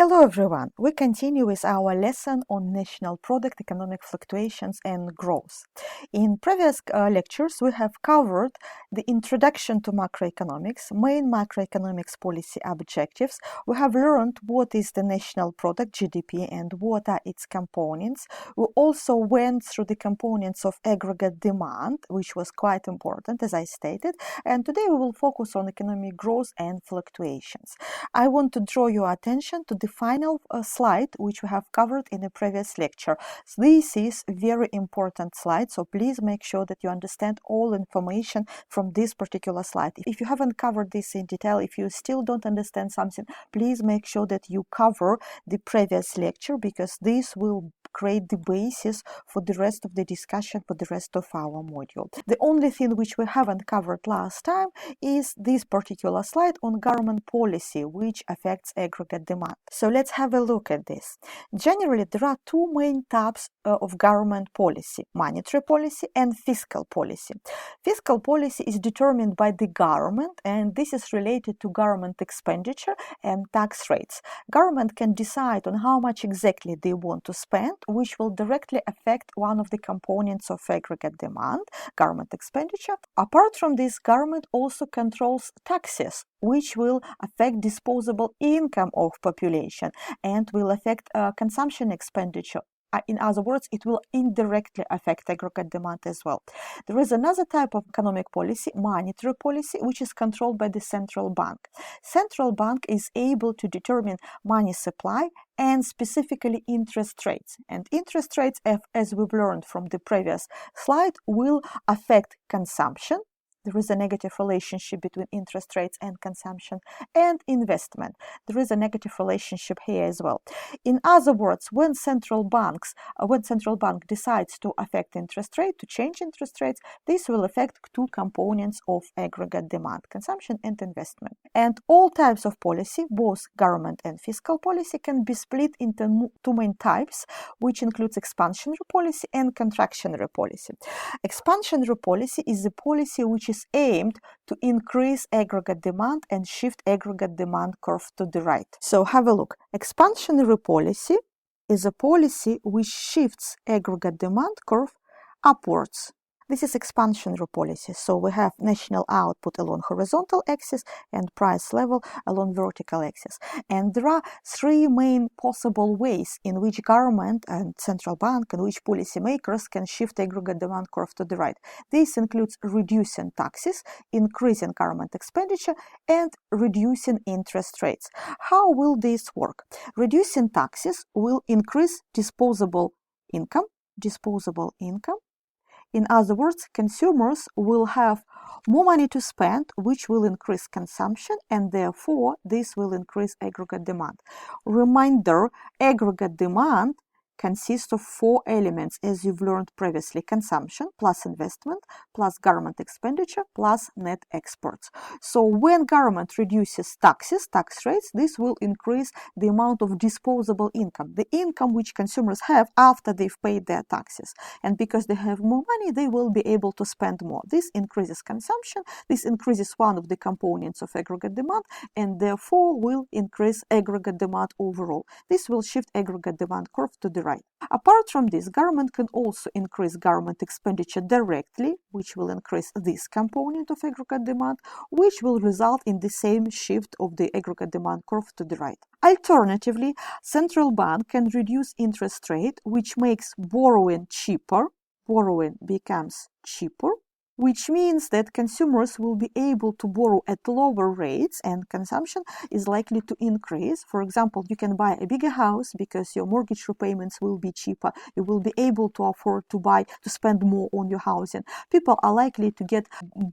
Hello everyone, we continue with our lesson on national product, economic fluctuations and growth. In previous lectures we have covered the introduction to macroeconomics, main macroeconomics policy objectives. We have learned what is the national product, GDP, and what are its components. We also went through the components of aggregate demand, which was quite important as I stated, and today we will focus on economic growth and fluctuations. I want to draw your attention to the final slide which we have covered in a previous lecture. So this is a very important slide, so please make sure that you understand all information from this particular slide. If you haven't covered this in detail, if you still don't understand something, please make sure that you cover the previous lecture, because this will create the basis for the rest of the discussion for the rest of our module. The only thing which we haven't covered last time is this particular slide on government policy, which affects aggregate demand. So let's have a look at this. Generally, there are two main types of government policy: monetary policy and fiscal policy. Fiscal policy is determined by the government, and this is related to government expenditure and tax rates. Government can decide on how much exactly they want to spend, which will directly affect one of the components of aggregate demand, government expenditure. Apart from this, government also controls taxes, which will affect disposable income of population and will affect consumption expenditure. In other words, it will indirectly affect aggregate demand as well. There is another type of economic policy, monetary policy, which is controlled by the central bank. Central bank is able to determine money supply and specifically interest rates. And interest rates, as we've learned from the previous slide, will affect consumption. There is a negative relationship between interest rates and consumption, and investment. There is a negative relationship here as well. In other words, when central bank decides to affect interest rate, to change interest rates, this will affect two components of aggregate demand: consumption and investment. And all types of policy, both government and fiscal policy, can be split into two main types, which includes expansionary policy and contractionary policy. Expansionary policy is a policy which is aimed to increase aggregate demand and shift aggregate demand curve to the right. So have a look. Expansionary policy is a policy which shifts aggregate demand curve upwards. This is expansionary policy. So we have national output along horizontal axis and price level along vertical axis. And there are three main possible ways in which government and central bank and which policymakers can shift aggregate demand curve to the right. This includes reducing taxes, increasing government expenditure, and reducing interest rates. How will this work? Reducing taxes will increase disposable income. In other words, consumers will have more money to spend, which will increase consumption, and therefore this will increase aggregate demand. Reminder, aggregate demand consists of four elements, as you've learned previously: consumption plus investment plus government expenditure plus net exports. So when government reduces taxes, tax rates, this will increase the amount of disposable income, the income which consumers have after they've paid their taxes. And because they have more money, they will be able to spend more. This increases consumption, this increases one of the components of aggregate demand, and therefore will increase aggregate demand overall. This will shift aggregate demand curve to the right. Apart from this, government can also increase government expenditure directly, which will increase this component of aggregate demand, which will result in the same shift of the aggregate demand curve to the right. Alternatively, central bank can reduce interest rate, which makes borrowing cheaper. Borrowing becomes cheaper, which means that consumers will be able to borrow at lower rates and consumption is likely to increase. For example, you can buy a bigger house because your mortgage repayments will be cheaper. You will be able to afford to spend more on your housing. People are likely to get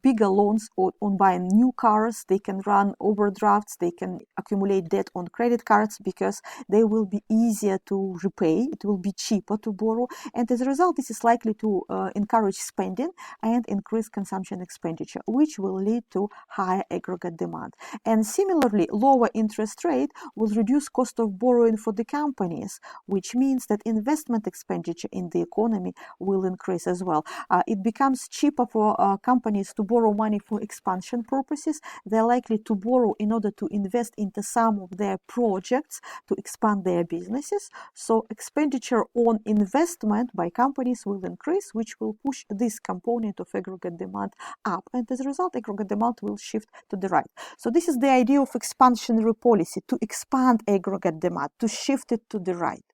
bigger loans on buying new cars. They can run overdrafts. They can accumulate debt on credit cards because they will be easier to repay. It will be cheaper to borrow. And as a result, this is likely to encourage spending and increase increase consumption expenditure, which will lead to higher aggregate demand. And similarly, lower interest rate will reduce cost of borrowing for the companies, which means that investment expenditure in the economy will increase as well. It becomes cheaper for companies to borrow money for expansion purposes. They're likely to borrow in order to invest into some of their projects to expand their businesses. So expenditure on investment by companies will increase, which will push this component of aggregate demand up. And as a result, aggregate demand will shift to the right. So this is the idea of expansionary policy, to expand aggregate demand, to shift it to the right.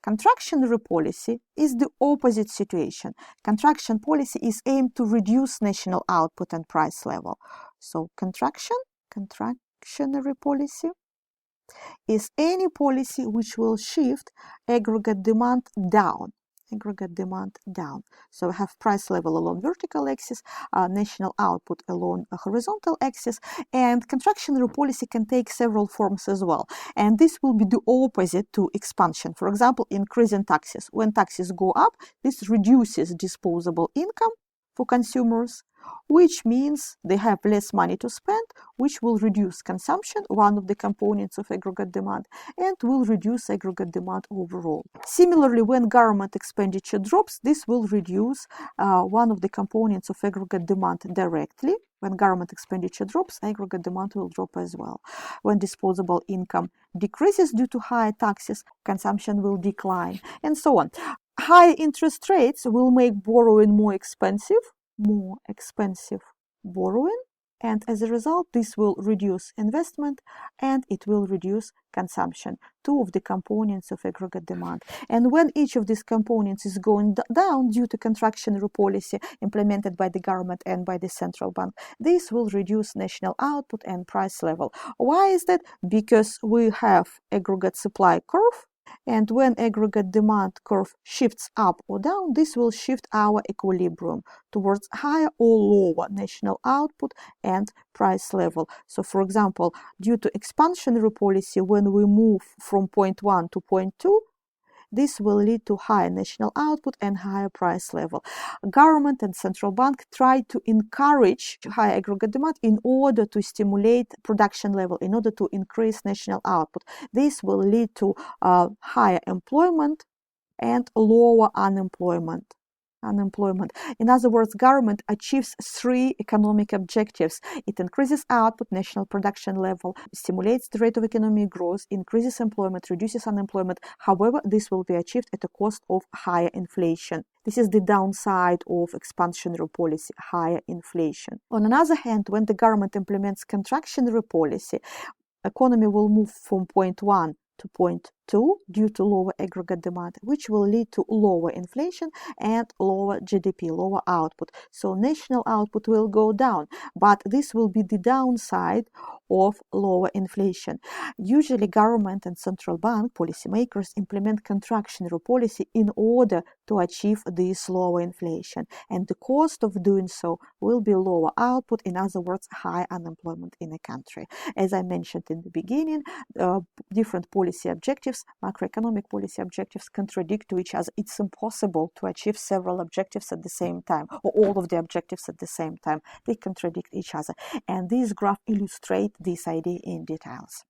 Contractionary policy is the opposite situation. Contraction policy is aimed to reduce national output and price level. So contractionary policy is any policy which will shift aggregate demand down. So we have price level along vertical axis, national output along a horizontal axis, and contractionary policy can take several forms as well. And this will be the opposite to expansion. For example, increasing taxes. When taxes go up, this reduces disposable income for consumers, which means they have less money to spend, which will reduce consumption, one of the components of aggregate demand, and will reduce aggregate demand overall. Similarly, when government expenditure drops, this will reduce one of the components of aggregate demand directly. When government expenditure drops, aggregate demand will drop as well. When disposable income decreases due to higher taxes, consumption will decline, and so on. High interest rates will make borrowing more expensive borrowing, and as a result, this will reduce investment and it will reduce consumption, two of the components of aggregate demand. And when each of these components is going down due to contractionary policy implemented by the government and by the central bank, this will reduce national output and price level. Why is that? Because we have aggregate supply curve, and when aggregate demand curve shifts up or down, this will shift our equilibrium towards higher or lower national output and price level. So, for example, due to expansionary policy, when we move from point 1 to point 2, this will lead to higher national output and higher price level. Government and central bank try to encourage high aggregate demand in order to stimulate production level, in order to increase national output. This will lead to higher employment and lower unemployment. In other words, government achieves three economic objectives. It increases output, national production level, stimulates the rate of economic growth, increases employment, reduces unemployment. However, this will be achieved at the cost of higher inflation. This is the downside of expansionary policy, higher inflation. On the other hand, when the government implements contractionary policy, economy will move from point 1 to point 2 due to lower aggregate demand, which will lead to lower inflation and lower GDP, lower output. So national output will go down, but this will be the downside of lower inflation. Usually government and central bank policymakers implement contractionary policy in order to achieve this lower inflation, and the cost of doing so will be lower output, in other words, high unemployment in a country. As I mentioned in the beginning, different policy objectives, macroeconomic policy objectives, contradict to each other. It's impossible to achieve several objectives at the same time, or all of the objectives at the same time. They contradict each other. And this graph illustrates this idea in details.